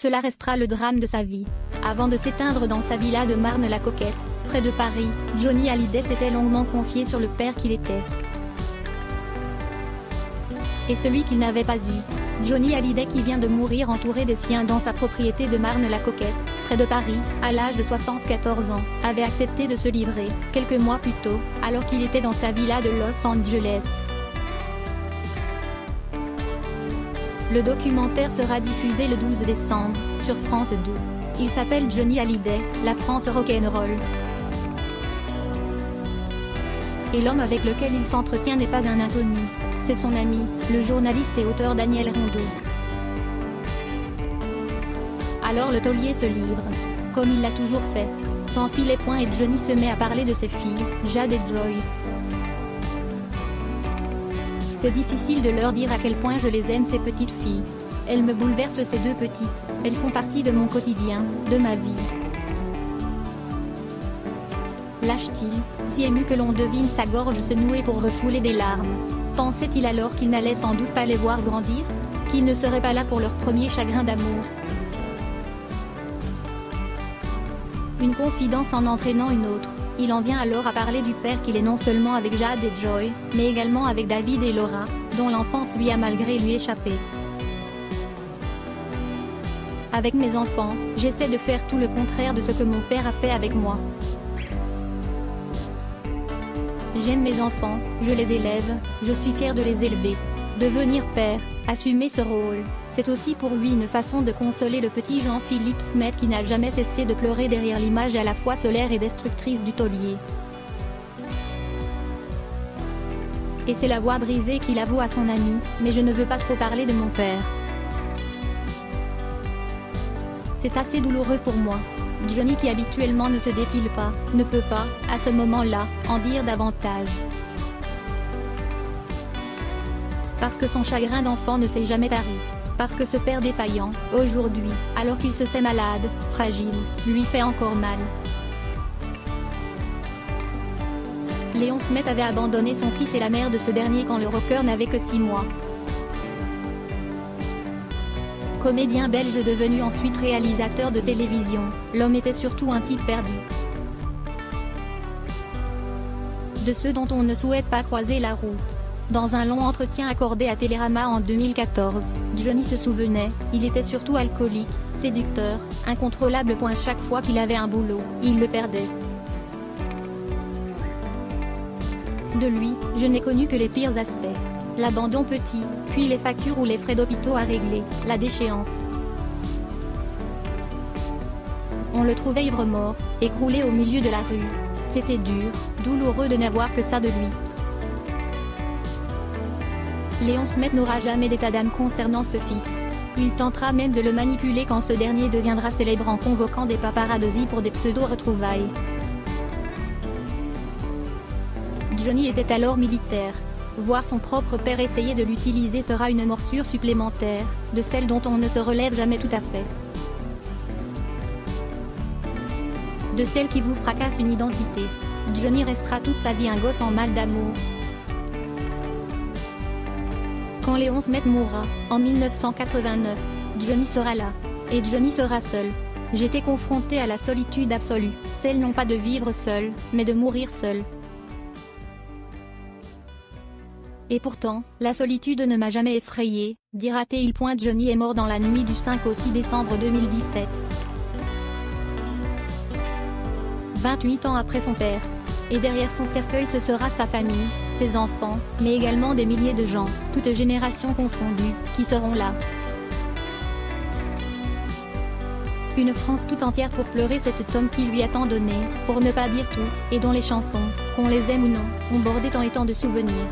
Cela restera le drame de sa vie. Avant de s'éteindre dans sa villa de Marne-la-Coquette, près de Paris, Johnny Hallyday s'était longuement confié sur le père qu'il était. Et celui qu'il n'avait pas eu. Johnny Hallyday, qui vient de mourir entouré des siens dans sa propriété de Marne-la-Coquette, près de Paris, à l'âge de 74 ans, avait accepté de se livrer, quelques mois plus tôt, alors qu'il était dans sa villa de Los Angeles. Le documentaire sera diffusé le 12 décembre, sur France 2. Il s'appelle Johnny Hallyday, la France rock'n'roll. Et l'homme avec lequel il s'entretient n'est pas un inconnu. C'est son ami, le journaliste et auteur Daniel Rondeau. Alors le taulier se livre. Comme il l'a toujours fait. S'enfile les poings et Johnny se met à parler de ses filles, Jade et Joy. C'est difficile de leur dire à quel point je les aime, ces petites filles. Elles me bouleversent, ces deux petites. Elles font partie de mon quotidien, de ma vie. Lâche-t-il, si ému que l'on devine sa gorge se nouer pour refouler des larmes. Pensait-il alors qu'il n'allait sans doute pas les voir grandir? Qu'il ne serait pas là pour leur premier chagrin d'amour? Une confidence en entraînant une autre, il en vient alors à parler du père qu'il est non seulement avec Jade et Joy, mais également avec David et Laura, dont l'enfance lui a malgré lui échappé. Avec mes enfants, j'essaie de faire tout le contraire de ce que mon père a fait avec moi. J'aime mes enfants, je les élève, je suis fier de les élever. Devenir père, assumer ce rôle, c'est aussi pour lui une façon de consoler le petit Jean-Philippe Smet qui n'a jamais cessé de pleurer derrière l'image à la fois solaire et destructrice du taulier. Et c'est la voix brisée qu'il avoue à son ami, mais je ne veux pas trop parler de mon père. C'est assez douloureux pour moi. Johnny, qui habituellement ne se défile pas, ne peut pas, à ce moment-là, en dire davantage. Parce que son chagrin d'enfant ne s'est jamais tari. Parce que ce père défaillant, aujourd'hui, alors qu'il se sait malade, fragile, lui fait encore mal. Léon Smet avait abandonné son fils et la mère de ce dernier quand le rocker n'avait que 6 mois. Comédien belge devenu ensuite réalisateur de télévision, l'homme était surtout un type perdu. De ceux dont on ne souhaite pas croiser la roue. Dans un long entretien accordé à Télérama en 2014, Johnny se souvenait, il était surtout alcoolique, séducteur, incontrôlable. Chaque fois qu'il avait un boulot, il le perdait. De lui, je n'ai connu que les pires aspects. L'abandon petit, puis les factures ou les frais d'hôpitaux à régler, la déchéance. On le trouvait ivre-mort, écroulé au milieu de la rue. C'était dur, douloureux de n'avoir que ça de lui. Léon Smet n'aura jamais d'état d'âme concernant ce fils. Il tentera même de le manipuler quand ce dernier deviendra célèbre en convoquant des paparazzis pour des pseudo-retrouvailles. Johnny était alors militaire. Voir son propre père essayer de l'utiliser sera une morsure supplémentaire, de celle dont on ne se relève jamais tout à fait. De celle qui vous fracasse une identité. Johnny restera toute sa vie un gosse en mal d'amour. Quand Léon Smet mourra, en 1989, Johnny sera là. Et Johnny sera seul. J'étais confronté à la solitude absolue, celle non pas de vivre seul, mais de mourir seul. Et pourtant, la solitude ne m'a jamais effrayé, dira-t-il. Johnny est mort dans la nuit du 5 au 6 décembre 2017. 28 ans après son père. Et derrière son cercueil ce sera sa famille, ses enfants, mais également des milliers de gens, toutes générations confondues, qui seront là. Une France tout entière pour pleurer cet homme qui lui a tant donné, pour ne pas dire tout, et dont les chansons, qu'on les aime ou non, ont bordé tant et tant de souvenirs.